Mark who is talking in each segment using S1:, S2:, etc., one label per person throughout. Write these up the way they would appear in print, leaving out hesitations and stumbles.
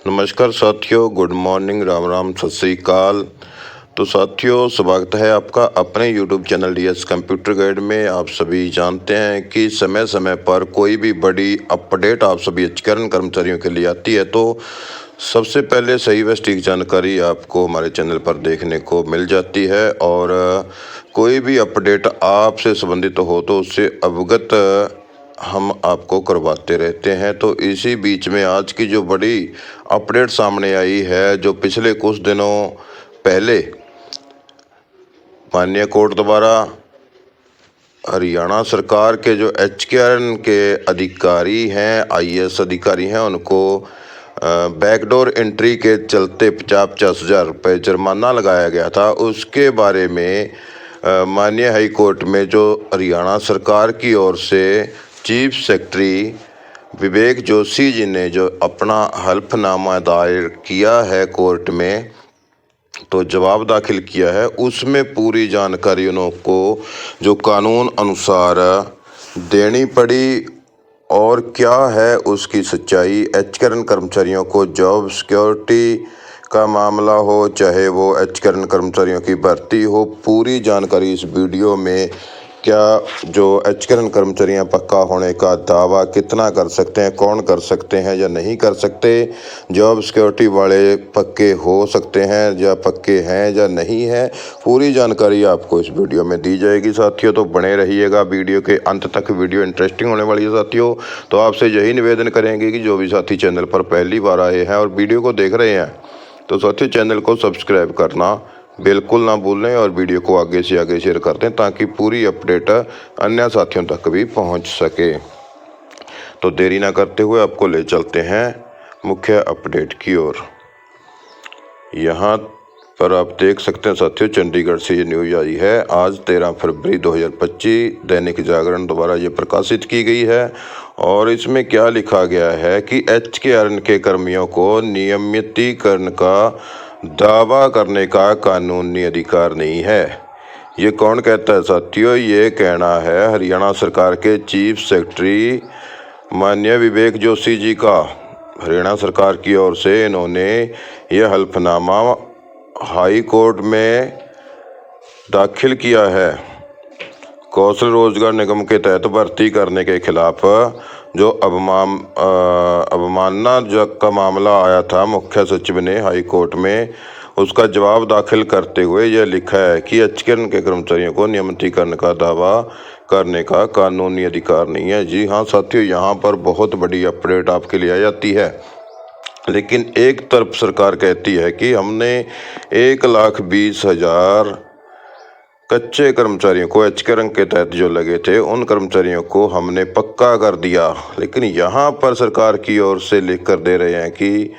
S1: नमस्कार साथियों, good morning, Ram Ram, सत श्री अकाल। तो साथियों, स्वागत है आपका अपने YouTube channel DS computer guide में। आप सभी जानते हैं कि समय समय पर कोई भी बड़ी अपडेट आप सभी एचकेआरएन कर्मचारियों के लिए आती है तो सबसे पहले सही व सटीक जानकारी आपको हमारे चैनल पर देखने को मिल जाती है। और कोई भी अपडेट आपसे संबंधित हो तो उससे अवगत हम आपको करवाते रहते हैं। तो इसी बीच में आज की जो बड़ी अपडेट सामने आई है, जो पिछले कुछ दिनों पहले माननीय कोर्ट द्वारा हरियाणा सरकार के जो एचकेआरएन के अधिकारी हैं, आईएएस अधिकारी हैं, उनको बैकडोर एंट्री के चलते 50-50 हज़ार रुपये जुर्माना लगाया गया था। उसके बारे में माननीय हाई कोर्ट में जो हरियाणा सरकार की ओर से चीफ सेक्रेटरी विवेक जोशी जी ने जो अपना हल्फनामा दायर किया है कोर्ट में, तो जवाब दाखिल किया है, उसमें पूरी जानकारी उनको जो कानून अनुसार देनी पड़ी और क्या है उसकी सच्चाई। एचकेआरएन कर्मचारियों को जॉब सिक्योरिटी का मामला हो, चाहे वो एचकेआरएन कर्मचारियों की भर्ती हो, पूरी जानकारी इस वीडियो में। क्या जो एचकेआरएन कर्मचारियां पक्का होने का दावा कितना कर सकते हैं, कौन कर सकते हैं या नहीं कर सकते, जॉब सिक्योरिटी वाले पक्के हो सकते हैं या पक्के हैं या नहीं है, पूरी जानकारी आपको इस वीडियो में दी जाएगी साथियों। तो बने रहिएगा वीडियो के अंत तक, वीडियो इंटरेस्टिंग होने वाली है साथियों। तो आपसे यही निवेदन करेंगे कि जो भी साथी चैनल पर पहली बार आए हैं और वीडियो को देख रहे हैं तो साथियों चैनल को सब्सक्राइब करना बिल्कुल ना भूलें और वीडियो को आगे से आगे शेयर कर दें ताकि पूरी अपडेट अन्य साथियों तक भी पहुंच सके। तो देरी ना करते हुए आपको ले चलते हैं मुख्य अपडेट की ओर। यहाँ पर आप देख सकते हैं साथियों, चंडीगढ़ से ये न्यूज आई है। आज 13 फरवरी 2025 दैनिक जागरण द्वारा ये प्रकाशित की गई है और इसमें क्या लिखा गया है कि एचकेआरएन के कर्मियों को नियमितीकरण का दावा करने का कानूनी अधिकार नहीं है। ये कौन कहता है साथियों? ये कहना है हरियाणा सरकार के चीफ सेक्रेटरी माननीय विवेक जोशी जी का। हरियाणा सरकार की ओर से इन्होंने यह हल्फनामा हाई कोर्ट में दाखिल किया है। कौशल रोजगार निगम के तहत भर्ती करने के खिलाफ जो अवमानना का मामला आया था, मुख्य सचिव ने हाई कोर्ट में उसका जवाब दाखिल करते हुए यह लिखा है कि एचकेआरएन के कर्मचारियों को नियमितीकरण का दावा करने का कानूनी अधिकार नहीं है। जी हाँ साथियों, यहाँ पर बहुत बड़ी अपडेट आपके लिए आ जाती है। लेकिन एक तरफ सरकार कहती है कि हमने 1,20,000 कच्चे कर्मचारियों को एचकेआरएन के तहत जो लगे थे उन कर्मचारियों को हमने पक्का कर दिया, लेकिन यहाँ पर सरकार की ओर से लिख कर दे रहे हैं कि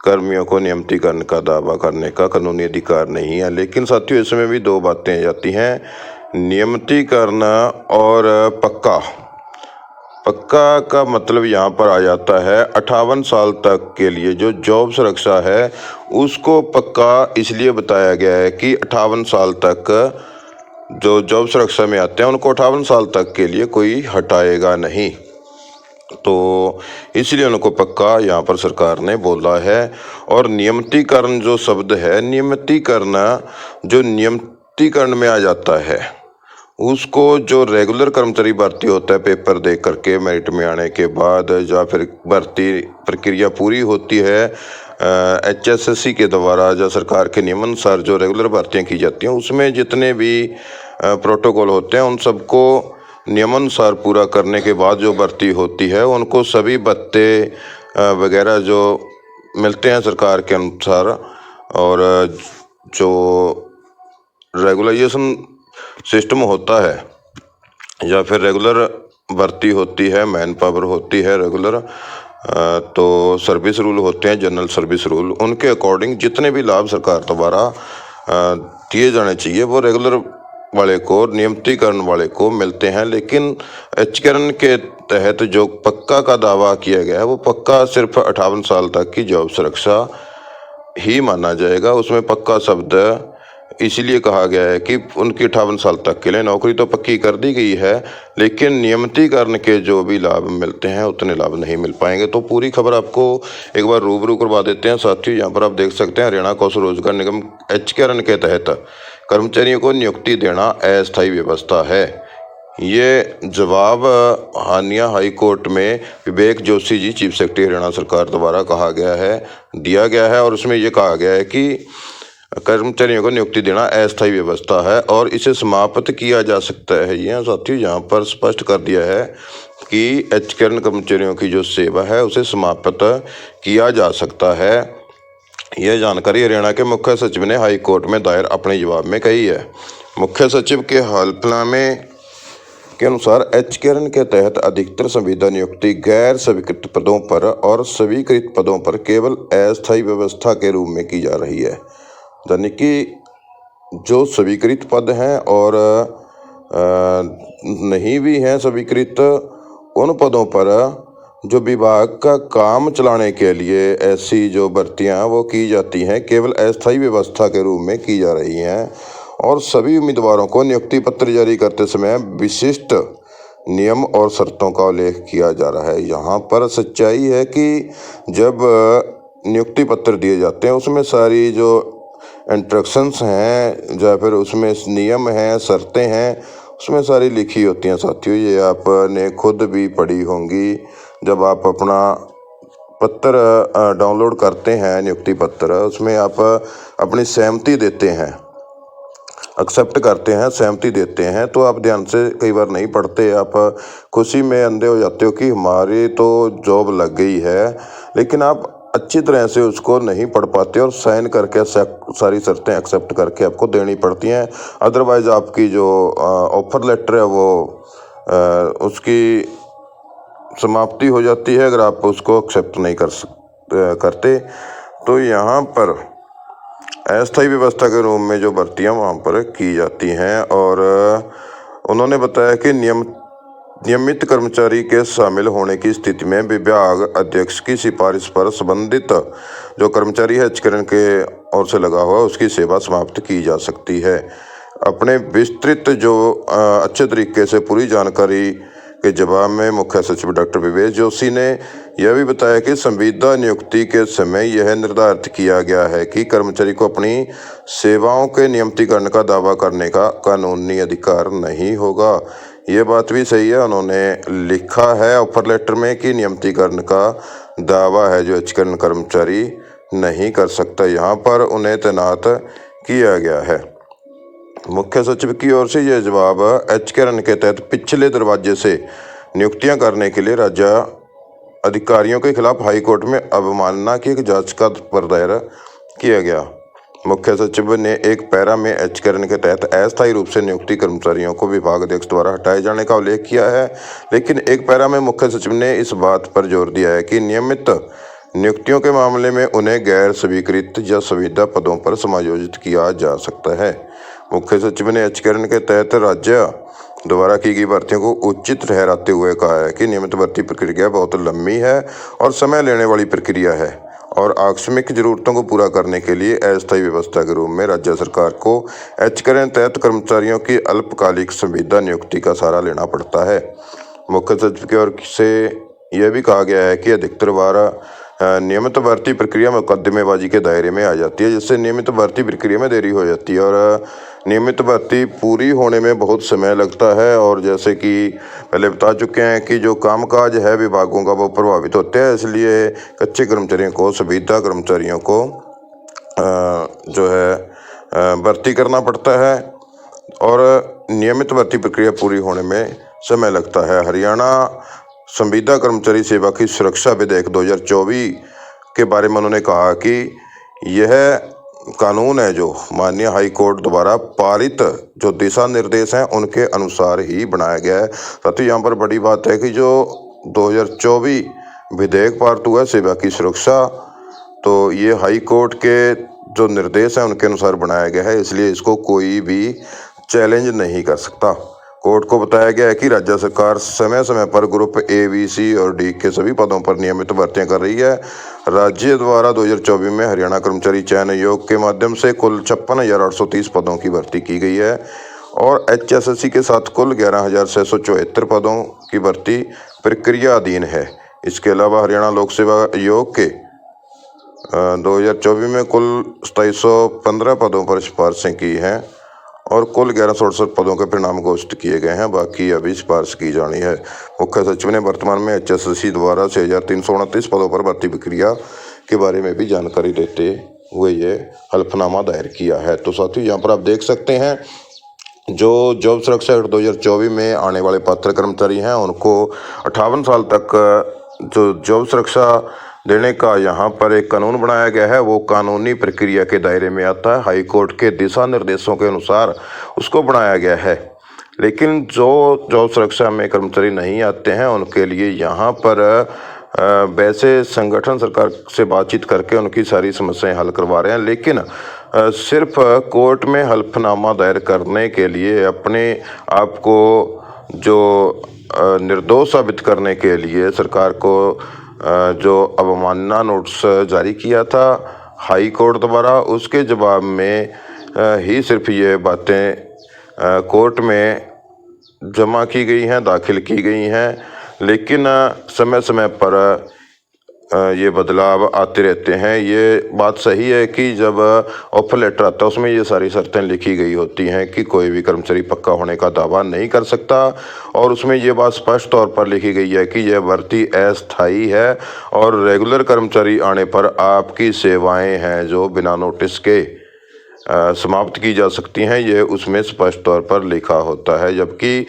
S1: कर्मियों को नियमितीकरण का दावा करने का कानूनी अधिकार नहीं है। लेकिन साथियों इसमें भी दो बातें आ जाती हैं, नियमितीकरण और पक्का। पक्का का मतलब यहाँ पर आ जाता है 58 साल तक के लिए जो जॉब सुरक्षा है उसको पक्का इसलिए बताया गया है कि 58 साल तक जो जॉब सुरक्षा में आते हैं उनको 58 साल तक के लिए कोई हटाएगा नहीं, तो इसलिए उनको पक्का यहाँ पर सरकार ने बोला है। और नियमितीकरण जो शब्द है, नियमितीकरण जो नियमितीकरण में आ जाता है उसको जो रेगुलर कर्मचारी भर्ती होता है पेपर दे करके मेरिट में आने के बाद, या फिर भर्ती प्रक्रिया पूरी होती है एचएसएससी के द्वारा जो सरकार के नियमानुसार जो रेगुलर भर्तियां की जाती हैं, उसमें जितने भी प्रोटोकॉल होते हैं उन सबको नियमानुसार पूरा करने के बाद जो भर्ती होती है उनको सभी भत्ते वगैरह जो मिलते हैं सरकार के अनुसार। और जो रेगुलाइजेशन सिस्टम होता है या फिर रेगुलर भर्ती होती है, मैन पावर होती है रेगुलर, तो सर्विस रूल होते हैं, जनरल सर्विस रूल, उनके अकॉर्डिंग जितने भी लाभ सरकार द्वारा दिए जाने चाहिए वो रेगुलर वाले को, नियमितीकरण वाले को मिलते हैं। लेकिन एचकेआरएन के तहत जो पक्का का दावा किया गया है वो पक्का सिर्फ 58 साल तक की जॉब सुरक्षा ही माना जाएगा। उसमें पक्का शब्द इसलिए कहा गया है कि उनकी 58 साल तक के लिए नौकरी तो पक्की कर दी गई है, लेकिन नियमितीकरण के जो भी लाभ मिलते हैं उतने लाभ नहीं मिल पाएंगे। तो पूरी खबर आपको एक बार रूबरू करवा देते हैं साथियों। यहाँ पर आप देख सकते हैं हरियाणा कौशल रोजगार निगम HKRN के तहत कर्मचारियों को नियुक्ति देना अस्थायी व्यवस्था है। ये जवाब हानिया हाई कोर्ट में विवेक जोशी जी चीफ सेक्रेटरी हरियाणा सरकार द्वारा दिया गया है और उसमें ये कहा गया है कि कर्मचारियों को नियुक्ति देना अस्थायी व्यवस्था है और इसे समाप्त किया जा सकता है। यह साथियों यहाँ पर स्पष्ट कर दिया है कि HKRN कर्मचारियों की जो सेवा है उसे समाप्त किया जा सकता है। यह जानकारी हरियाणा के मुख्य सचिव ने हाई कोर्ट में दायर अपने जवाब में कही है। मुख्य सचिव के हल्फनामे के अनुसार HKRN के तहत अधिकतर संविदा नियुक्ति गैर स्वीकृत पदों पर और स्वीकृत पदों पर केवल अस्थायी व्यवस्था के रूप में की जा रही है। यानी कि जो स्वीकृत पद हैं और नहीं भी हैं स्वीकृत, उन पदों पर जो विभाग का काम चलाने के लिए ऐसी जो भर्तियां वो की जाती हैं केवल अस्थायी व्यवस्था के रूप में की जा रही हैं और सभी उम्मीदवारों को नियुक्ति पत्र जारी करते समय विशिष्ट नियम और शर्तों का उल्लेख किया जा रहा है। यहाँ पर सच्चाई है कि जब नियुक्ति पत्र दिए जाते हैं उसमें सारी जो इंस्ट्रक्शंस हैं या फिर उसमें नियम हैं, शर्तें हैं, उसमें सारी लिखी होती हैं साथियों। ये आपने खुद भी पढ़ी होंगी। जब आप अपना पत्र डाउनलोड करते हैं, नियुक्ति पत्र, उसमें आप अपनी सहमति देते हैं, एक्सेप्ट करते हैं, सहमति देते हैं, तो आप ध्यान से कई बार नहीं पढ़ते, आप खुशी में अंधे हो जाते हो कि हमारी तो जॉब लग गई है, लेकिन आप अच्छी तरह से उसको नहीं पढ़ पाते और साइन करके सारी शर्तें एक्सेप्ट करके आपको देनी पड़ती हैं। अदरवाइज आपकी जो ऑफर लेटर है वो उसकी समाप्ति हो जाती है अगर आप उसको एक्सेप्ट नहीं करते। तो यहाँ पर अस्थायी व्यवस्था के रूप में जो भर्तियाँ वहाँ पर की जाती हैं और उन्होंने बताया कि नियमित कर्मचारी के शामिल होने की स्थिति में विभाग अध्यक्ष की सिफारिश पर संबंधित जो कर्मचारी है HKRN के ओर से लगा हुआ उसकी सेवा समाप्त की जा सकती है। अपने विस्तृत जो अच्छे तरीके से पूरी जानकारी के जवाब में मुख्य सचिव डॉक्टर विवेक जोशी ने यह भी बताया कि संविदा नियुक्ति के समय यह निर्धारित किया गया है कि कर्मचारी को अपनी सेवाओं के नियमितीकरण का दावा करने का कानूनी अधिकार नहीं होगा। ये बात भी सही है, उन्होंने लिखा है ऑफर लेटर में कि नियमितीकरण का दावा है जो HKRN कर्मचारी नहीं कर सकता। यहाँ पर उन्हें तैनात किया गया है। मुख्य सचिव की ओर से यह जवाब HKRN के तहत पिछले दरवाजे से नियुक्तियां करने के लिए राज्य अधिकारियों के खिलाफ हाईकोर्ट में अवमानना की एक याचिका पर दायर किया गया। मुख्य सचिव ने एक पैरा में HKRN के तहत अस्थायी रूप से नियुक्ति कर्मचारियों को विभाग अध्यक्ष द्वारा हटाए जाने का उल्लेख किया है, लेकिन एक पैरा में मुख्य सचिव ने इस बात पर जोर दिया है कि नियमित नियुक्तियों के मामले में उन्हें गैर स्वीकृत या संविदा पदों पर समायोजित किया जा सकता है। मुख्य सचिव ने HKRN के तहत राज्य द्वारा की गई भर्तियों को उचित ठहराते हुए कहा है कि नियमित भर्ती प्रक्रिया बहुत लंबी है और समय लेने वाली प्रक्रिया है और आकस्मिक जरूरतों को पूरा करने के लिए अस्थायी व्यवस्था के रूप में राज्य सरकार को HKRN तहत कर्मचारियों की अल्पकालिक संविदा नियुक्ति का सहारा लेना पड़ता है। मुख्य सचिव की ओर से यह भी कहा गया है कि अधिकतर बार नियमित भर्ती प्रक्रिया मुकदमेबाजी के दायरे में आ जाती है, जिससे नियमित भर्ती प्रक्रिया में देरी हो जाती है और नियमित भर्ती पूरी होने में बहुत समय लगता है। और जैसे कि पहले बता चुके हैं कि जो कामकाज है विभागों का वो प्रभावित होते हैं, इसलिए कच्चे कर्मचारियों को संविदा कर्मचारियों को जो है भर्ती करना पड़ता है और नियमित भर्ती प्रक्रिया पूरी होने में समय लगता है। हरियाणा संविदा कर्मचारी सेवा की सुरक्षा विधेयक 2024 के बारे में उन्होंने कहा कि यह कानून है जो माननीय हाई कोर्ट द्वारा पारित जो दिशा निर्देश हैं उनके अनुसार ही बनाया गया है। साथ ही यहाँ पर बड़ी बात है कि जो 2024 विधेयक पारित हुआ है सेवा की सुरक्षा, तो ये हाई कोर्ट के जो निर्देश हैं उनके अनुसार बनाया गया है, इसलिए इसको कोई भी चैलेंज नहीं कर सकता। कोर्ट को बताया गया है कि राज्य सरकार समय समय पर ग्रुप A, B, C और D के सभी पदों पर नियमित भर्तियां कर रही है। राज्य द्वारा 2024 में हरियाणा कर्मचारी चयन आयोग के माध्यम से कुल 56,830 पदों की भर्ती की गई है और HSSC के साथ कुल 11,674 पदों की भर्ती प्रक्रिया अधीन है। इसके अलावा हरियाणा लोक सेवा आयोग के 2024 में कुल 2715 पदों पर सिफारिशें की हैं और कुल 1168 पदों के परिणाम घोषित किए गए हैं, बाकी अभी सिफारिश की जानी है। मुख्य सचिव ने वर्तमान में HSSC द्वारा 6,329 पदों पर भर्ती प्रक्रिया के बारे में भी जानकारी देते हुए ये हल्फनामा दायर किया है। तो साथियों, यहाँ पर आप देख सकते हैं जो जॉब सुरक्षा एक्ट 2024 में आने वाले पात्र कर्मचारी हैं उनको 58 साल तक जो जॉब सुरक्षा देने का यहाँ पर एक कानून बनाया गया है, वो कानूनी प्रक्रिया के दायरे में आता है। हाई कोर्ट के दिशा निर्देशों के अनुसार उसको बनाया गया है। लेकिन जो जॉब सुरक्षा में कर्मचारी नहीं आते हैं उनके लिए यहाँ पर वैसे संगठन सरकार से बातचीत करके उनकी सारी समस्याएं हल करवा रहे हैं, लेकिन सिर्फ कोर्ट में हल्फनामा दायर करने के लिए अपने आप को जो निर्दोष साबित करने के लिए सरकार को जो अवमानना नोटिस जारी किया था हाई कोर्ट द्वारा, उसके जवाब में ही सिर्फ ये बातें कोर्ट में जमा की गई हैं, दाखिल की गई हैं। लेकिन समय समय पर ये बदलाव आते रहते हैं। ये बात सही है कि जब ऑफर लेटर आता है उसमें ये सारी शर्तें लिखी गई होती हैं कि कोई भी कर्मचारी पक्का होने का दावा नहीं कर सकता और उसमें ये बात स्पष्ट तौर पर लिखी गई है कि यह भर्ती अस्थायी है और रेगुलर कर्मचारी आने पर आपकी सेवाएं हैं जो बिना नोटिस के समाप्त की जा सकती हैं, ये उसमें स्पष्ट तौर पर लिखा होता है। जबकि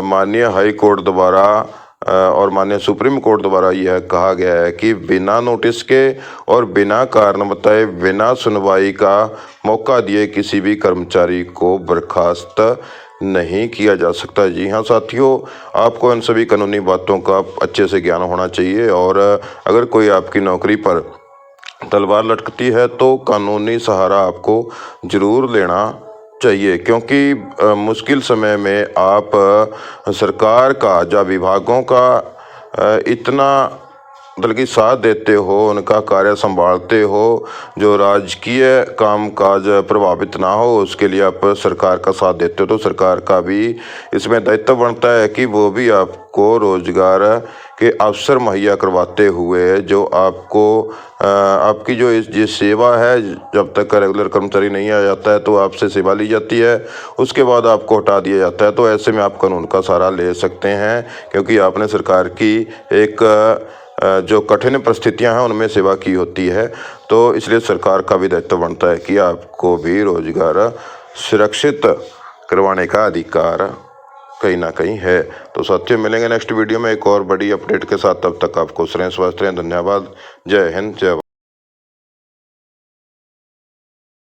S1: माननीय हाई कोर्ट द्वारा और माननीय सुप्रीम कोर्ट द्वारा यह कहा गया है कि बिना नोटिस के और बिना कारण बताए बिना सुनवाई का मौका दिए किसी भी कर्मचारी को बर्खास्त नहीं किया जा सकता। जी हाँ साथियों, आपको इन सभी कानूनी बातों का अच्छे से ज्ञान होना चाहिए और अगर कोई आपकी नौकरी पर तलवार लटकती है तो कानूनी सहारा आपको जरूर लेना चाहिए, क्योंकि मुश्किल समय में आप सरकार का या विभागों का इतना बल्कि साथ देते हो, उनका कार्य संभालते हो, जो राजकीय कामकाज प्रभावित ना हो उसके लिए आप सरकार का साथ देते हो, तो सरकार का भी इसमें दायित्व बनता है कि वो भी आपको रोजगार के अवसर मुहैया करवाते हुए जो आपको आपकी जो जिस सेवा है, जब तक रेगुलर कर्मचारी नहीं आ जाता है तो आपसे सेवा ली जाती है, उसके बाद आपको हटा दिया जाता है। तो ऐसे में आप कानून का सहारा ले सकते हैं, क्योंकि आपने सरकार की एक जो कठिन परिस्थितियां हैं उनमें सेवा की होती है। तो इसलिए सरकार का भी दायित्व बनता है कि आपको भी रोजगार सुरक्षित करवाने का अधिकार कहीं ना कहीं है। तो साथियों, मिलेंगे नेक्स्ट वीडियो में एक और बड़ी अपडेट के साथ। तब तक आप खुश रहें, स्वस्थ रहें। धन्यवाद। जय हिंद, जय भारत।